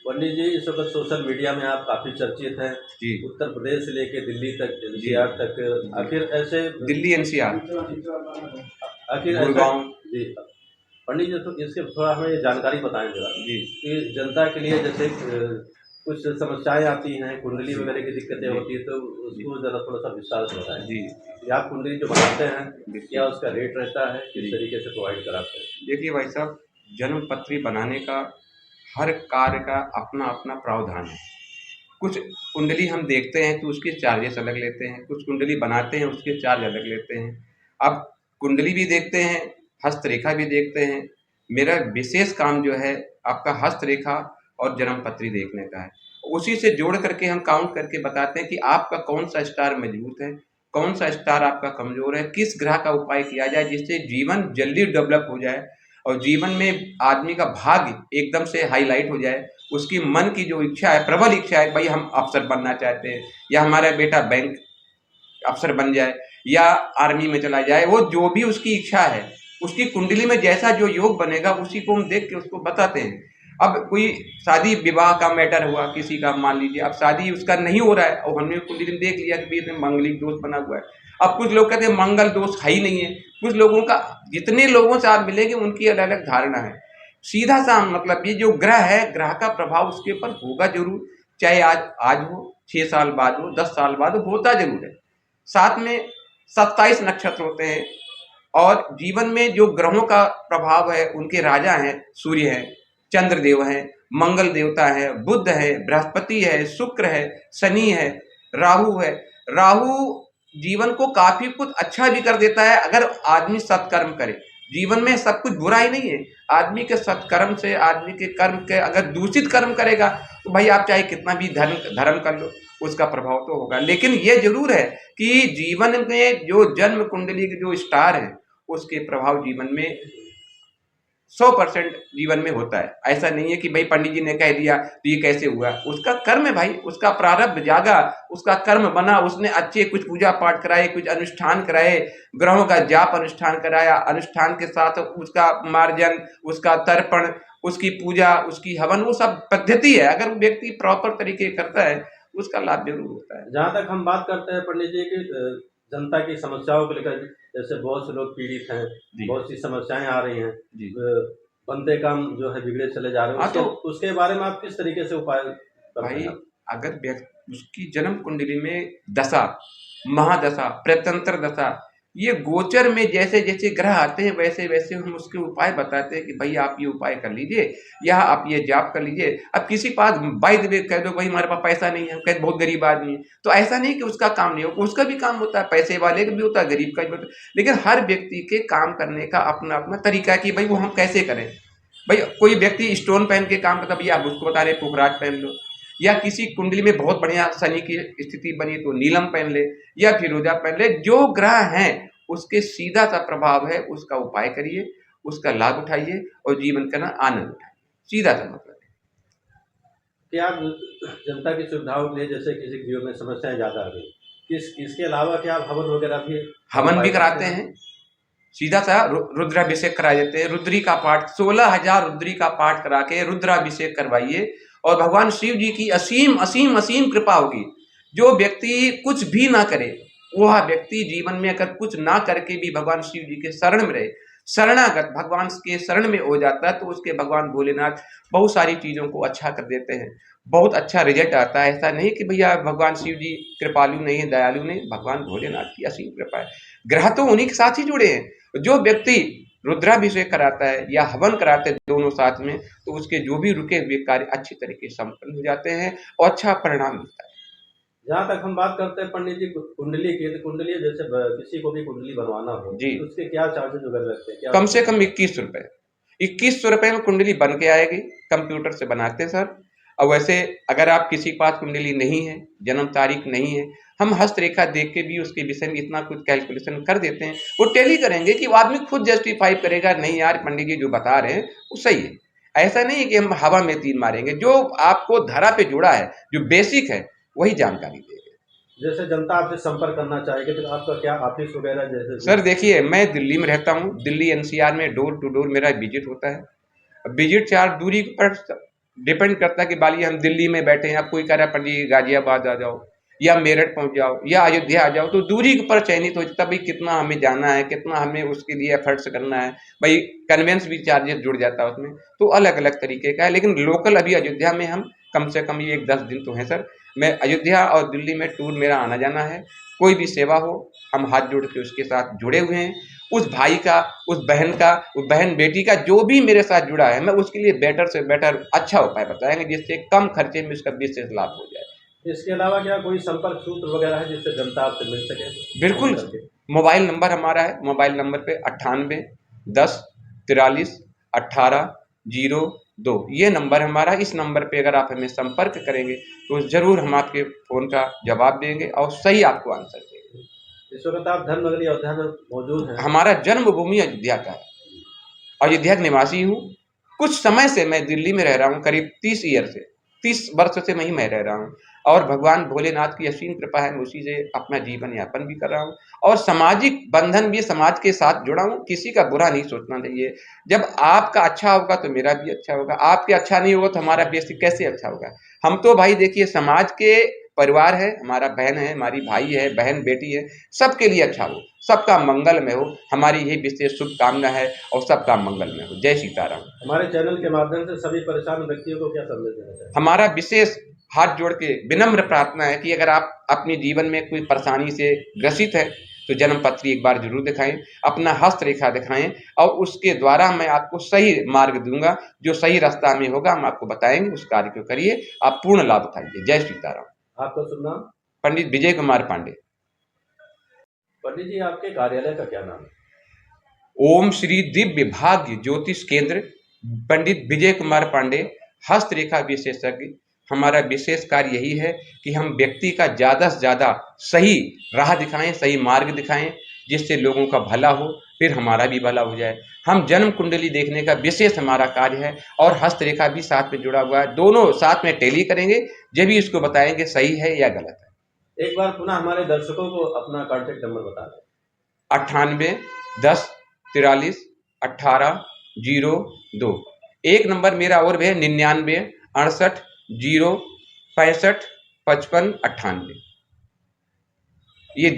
पंडित जी, इस वक्त social media में आप काफी चर्चित हैं। जी उत्तर प्रदेश से लेके दिल्ली तक, एनसीआर तक, आखिर ऐसे दिल्ली एनसीआर आखिर ऐसा गुड़गांव। जी पंडित जी, तो इसके थोड़ा हमें जानकारी बताएं जरा जी कि जनता के लिए जैसे कुछ समस्याएं आती हैं, कुंडली जी वगैरह की दिक्कतें जी होती है, तो जी उसको जरा थोड़ा सा विस्तार से बताएं जी कि आप कुंडली जो बनाते हैं, क्या बिल्कुल। उसका रेट रहता है, किस जी तरीके से प्रोवाइड कराते हैं? देखिए भाई साहब, जन्म पत्री बनाने का हर कार्य का अपना अपना प्रावधान है। कुछ कुंडली हम देखते हैं तो उसके चार्जेस अलग लेते हैं, कुछ कुंडली बनाते हैं उसके चार्ज अलग लेते हैं। अब कुंडली भी देखते हैं, हस्तरेखा भी देखते हैं। मेरा विशेष काम जो है आपका हस्तरेखा और जन्म पत्री देखने का है। उसी से जोड़ करके हम काउंट करके बताते हैं कि आपका कौन सा स्टार मजबूत है, कौन सा स्टार आपका कमजोर है, किस ग्रह का उपाय किया जाए जिससे जीवन जल्दी डेवलप हो जाए और जीवन में आदमी का भाग्य एकदम से हाईलाइट हो जाए। उसकी मन की जो इच्छा है, प्रबल इच्छा है, भाई हम अफसर बनना चाहते हैं या हमारा बेटा बैंक अफसर बन जाए या आर्मी में चला जाए, वो जो भी उसकी इच्छा है उसकी कुंडली में जैसा जो योग बनेगा उसी को हम देख के उसको बताते हैं। अब कोई शादी विवाह का मैटर हुआ किसी का, मान लीजिए अब शादी उसका नहीं हो रहा है और हमने कुंडली में देख लिया कि इसमें मंगलिक दोष बना हुआ है। अब कुछ लोग कहते हैं मंगल दोष है ही नहीं है। कुछ लोगों का, जितने लोगों से आप मिलेंगे उनकी अलग अलग धारणा है। सीधा सा मतलब ये जो ग्रह है, ग्रह का प्रभाव उसके ऊपर होगा जरूर, चाहे आज आज हो, 6 साल बाद हो, 10 साल बाद हो, होता जरूर है। साथ में 27 नक्षत्र होते हैं और जीवन में जो ग्रहों का प्रभाव है उनके राजा हैं, सूर्य है, चंद्रदेव है, मंगल देवता है, बुध है, बृहस्पति है, शुक्र है, शनि है, राहु है। राहु जीवन को काफी कुछ अच्छा भी कर देता है अगर आदमी सत्कर्म करे। जीवन में सब कुछ बुरा ही नहीं है। आदमी के सत्कर्म से, आदमी के कर्म के, अगर दूषित कर्म करेगा तो भाई आप चाहे कितना भी धर्म धर्म कर लो, उसका प्रभाव तो होगा। लेकिन ये जरूर है कि जीवन में जो जन्म कुंडली के जो स्टार है उसके प्रभाव जीवन में 100% जीवन में होता है। ऐसा नहीं है कि भाई पंडित जी ने कह दिया तो ये कैसे हुआ, उसका कर्म है भाई, उसका प्रारब्ध जागा, उसका कर्म बना, उसने अच्छे कुछ पूजा पाठ कराए, कुछ अनुष्ठान कराए, ग्रहों का जाप अनुष्ठान कराया, अनुष्ठान के साथ उसका मार्जन, उसका तर्पण, उसकी पूजा, उसकी हवन, वो सब पद्धति है। अगर वो व्यक्ति प्रॉपर तरीके करता है उसका लाभ जरूर होता है। जहाँ तक हम बात करते हैं पंडित जी की जनता की समस्याओं को लेकर, जैसे बहुत से लोग पीड़ित हैं, बहुत सी समस्याएं आ रही हैं, जी बनते काम जो है बिगड़े चले जा रहे हैं, हाँ तो उसके बारे में आप किस तरीके से उपाय करते भाई, हैं आप? अगर व्यक्ति उसकी जन्म कुंडली में दशा, महादशा, प्रत्यंतर दशा, ये गोचर में जैसे जैसे ग्रह आते हैं वैसे वैसे हम उसके उपाय बताते हैं कि भाई आप ये उपाय कर लीजिए या आप ये जाप कर लीजिए। अब किसी पास बाय द वे कह दो भाई हमारे पास पैसा नहीं है, हम कहते बहुत गरीब आदमी है, तो ऐसा नहीं कि उसका काम नहीं हो, उसका भी काम होता है, पैसे वाले का भी होता है, गरीब का भी होता है। लेकिन हर व्यक्ति के काम करने का अपना अपना तरीका है कि भाई वो हम कैसे करें। भाई कोई व्यक्ति स्टोन पहन के काम करता, भैया आप उसको बता रहे पुखराज पहन लो, या किसी कुंडली में बहुत बढ़िया शनि की स्थिति बनी तो नीलम पहन ले या फिरोजा पहन ले। जो ग्रह हैं उसके सीधा सा प्रभाव है, उसका उपाय करिए, उसका लाभ उठाइए और जीवन का ना आनंद उठाइए। सीधा सा मतलब है। क्या आप जनता की सुविधाओं के लिए, जैसे किसी गृह में समस्याएं ज्यादा आ गई, इसके अलावा क्या आप हवन वगैरह भी हवन भी उपाय करते कराते हैं? हैं, सीधा सा रुद्राभिषेक करा देते हैं। रुद्री का पाठ 16,000 रुद्री का पाठ करा के रुद्राभिषेक करवाइए और भगवान शिव जी की असीम असीम असीम कृपा होगी। जो व्यक्ति कुछ भी ना करे, वह व्यक्ति जीवन में अगर कुछ ना करके भी भगवान शिव जी के शरण में रहे, शरणागत भगवान के शरण में हो जाता है, तो उसके भगवान भोलेनाथ बहुत सारी चीजों को अच्छा कर देते हैं, बहुत अच्छा रिजल्ट आता है। ऐसा नहीं कि भैया भगवान शिव जी कृपालु नहीं है, दयालु नहीं, भगवान भोलेनाथ की असीम कृपा है। ग्रह तो उन्हीं के साथ ही जुड़े हैं। जो व्यक्ति रुद्राभिषेक कराता है या हवन कराते हैं दोनों साथ में, तो उसके जो भी रुके हुए कार्य अच्छी तरीके से संपन्न हो जाते हैं और अच्छा परिणाम मिलता है। जहाँ तक हम बात करते हैं पंडित जी कुंडली की, तो कुंडली जैसे किसी को भी कुंडली बनवाना हो जी, तो उसके क्या चार्जेस वगैरह लगते हैं, क्या कम से उसके? कम 21 रुपए, 2100 रुपए में कुंडली बन के आएगी। कंप्यूटर से बनाते हैं सर। और वैसे अगर आप किसी के पास कुंडली नहीं है, जन्म तारीख नहीं है, हम हस्तरेखा देख के भी उसके विषय में इतना कुछ कैलकुलेशन कर देते हैं। वो टेली करेंगे कि वो आदमी खुद जस्टिफाई करेगा, नहीं यार पंडित जी जो बता रहे हैं वो सही है। ऐसा नहीं है कि हम हवा में तीर मारेंगे, जो आपको धरा पे जुड़ा है, जो बेसिक है, वही जानकारी देंगे। जैसे जनता आपसे संपर्क करना चाहेगी तो आपका क्या ऑफिस वगैरह जैसे सर देखिए, मैं दिल्ली में रहता हूँ, दिल्ली एनसीआर में डोर टू डोर मेरा विजिट होता है। विजिट चार्ज दूरी पर डिपेंड करता है कि बाली हम दिल्ली में बैठे हैं, अब कोई कह रहा है पंडित जी गाजियाबाद आ जाओ या मेरठ पहुंच जाओ या अयोध्या आ जाओ, तो दूरी पर चयनित हो जाता, भाई कितना हमें जाना है, कितना हमें उसके लिए एफर्ट्स करना है, भाई कन्वेंस भी चार्जेस जुड़ जाता है उसमें, तो अलग अलग तरीके का है। लेकिन लोकल अभी अयोध्या में हम कम से कम ये 10 दिन तो हैं सर। मैं अयोध्या और दिल्ली में टूर मेरा आना जाना है। कोई भी सेवा हो हम हाथ जोड़ के उसके साथ जुड़े हुए हैं। उस भाई का, उस बहन का, उस बहन बेटी का जो भी मेरे साथ जुड़ा है, मैं उसके लिए बेटर से बेटर अच्छा उपाय बताएंगे जिससे कम खर्चे में उसका विशेष लाभ हो जाए। इसके अलावा क्या कोई संपर्क सूत्र वगैरह है जिससे जनता आपसे मिल सके बिल्कुल, फोन करके? मोबाइल नंबर हमारा है, मोबाइल नंबर पे 98 10 43 18 02 ये नंबर हमारा। इस नंबर पे अगर आप हमें संपर्क करेंगे तो ज़रूर हम आपके फ़ोन का जवाब देंगे और सही आपको आंसर देंगे। इस वक्त आप धर्मनगरी अयोध्या में मौजूद हैं। हमारा जन्मभूमि अयोध्या का है, अयोध्या का निवासी हूँ। कुछ समय से मैं दिल्ली में रह रहा हूँ, करीब 30 वर्ष से मैं रह रहा हूँ और भगवान भोलेनाथ की असीम कृपा है, मैं उसी से अपना जीवन यापन भी कर रहा हूँ और सामाजिक बंधन भी समाज के साथ जुड़ा हूँ। किसी का बुरा नहीं सोचना चाहिए। जब आपका अच्छा होगा तो मेरा भी अच्छा होगा, आपके अच्छा नहीं होगा तो हमारा बेसिक कैसे अच्छा होगा। हम तो भाई देखिए समाज के परिवार है, हमारा बहन है, हमारी भाई है, बहन बेटी है, सबके लिए अच्छा हो, सबका मंगलमय हो, हमारी यही विशेष शुभकामना है और सबका मंगलमय हो। जय सीताराम। हमारे चैनल के माध्यम से सभी परेशान व्यक्तियों को क्या संदेश देना चाहिए? हमारा विशेष हाथ जोड़ के विनम्र प्रार्थना है कि अगर आप अपने जीवन में कोई परेशानी से ग्रसित है तो जन्मपत्री एक बार जरूर दिखाएं, अपना हस्तरेखा दिखाएं और उसके द्वारा मैं आपको सही मार्ग दूंगा। जो सही रास्ता में होगा हम आपको बताएंगे, उस कार्य को करिए, आप पूर्ण लाभ उठाइए। जय सीताराम। आपका शुभ नाम? पंडित विजय कुमार पांडे। पंडित जी आपके कार्यालय का क्या नाम है? ओम श्री दिव्य भाग्य ज्योतिष केंद्र, पंडित विजय कुमार पांडे, हस्तरेखा विशेषज्ञ। हमारा विशेष कार्य यही है कि हम व्यक्ति का ज़्यादा से ज़्यादा सही राह दिखाएं, सही मार्ग दिखाएं, जिससे लोगों का भला हो, फिर हमारा भी भला हो जाए। हम जन्म कुंडली देखने का विशेष हमारा कार्य है और हस्तरेखा भी साथ में जुड़ा हुआ है, दोनों साथ में टैली करेंगे, जब भी इसको बताएंगे सही है या गलत है। एक बार पुनः हमारे दर्शकों को अपना कॉन्टेक्ट नंबर बता दें। 98 10 43 18 02। एक नंबर मेरा और भी है 99 68 0 65 55 98। ये